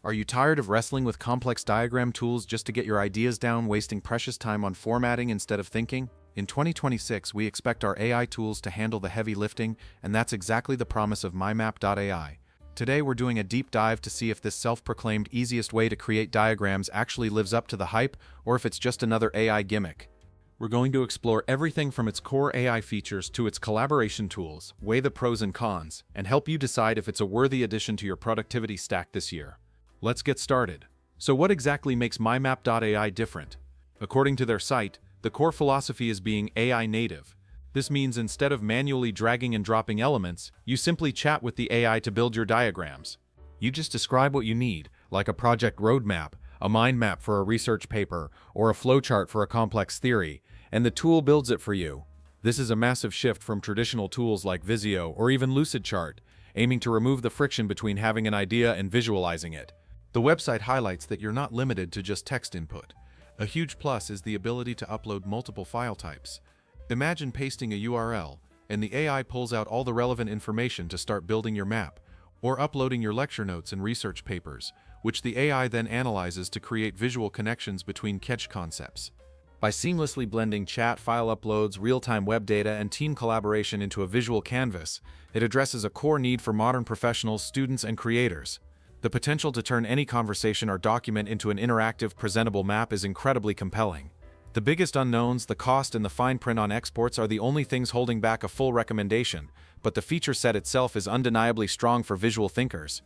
Are you tired of wrestling with complex diagram tools just to get your ideas down, wasting precious time on formatting instead of thinking? In 2026, we expect our AI tools to handle the heavy lifting, and that's exactly the promise of mymap.ai. Today, we're doing a deep dive to see if this self-proclaimed easiest way to create diagrams actually lives up to the hype, or if it's just another AI gimmick. We're going to explore everything from its core AI features to its collaboration tools, weigh the pros and cons, and help you decide if it's a worthy addition to your productivity stack this year. Let's get started. So what exactly makes mymap.ai different? According to their site, the core philosophy is being AI native. This means instead of manually dragging and dropping elements, you simply chat with the AI to build your diagrams. You just describe what you need, like a project roadmap, a mind map for a research paper, or a flowchart for a complex theory, and the tool builds it for you. This is a massive shift from traditional tools like Visio or even Lucidchart, aiming to remove the friction between having an idea and visualizing it. The website highlights that you're not limited to just text input. A huge plus is the ability to upload multiple file types. Imagine pasting a URL, and the AI pulls out all the relevant information to start building your map, or uploading your lecture notes and research papers, which the AI then analyzes to create visual connections between catch concepts. By seamlessly blending chat, file uploads, real-time web data, and team collaboration into a visual canvas, it addresses a core need for modern professionals, students, and creators. The potential to turn any conversation or document into an interactive, presentable map is incredibly compelling. The biggest unknowns, the cost and the fine print on exports, are the only things holding back a full recommendation, but the feature set itself is undeniably strong for visual thinkers.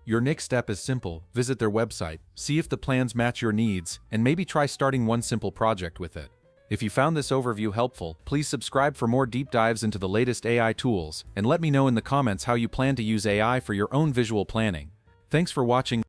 Your next step is simple: visit their website, see if the plans match your needs, and maybe try starting one simple project with it. If you found this overview helpful, please subscribe for more deep dives into the latest AI tools, and let me know in the comments how you plan to use AI for your own visual planning. Thanks for watching.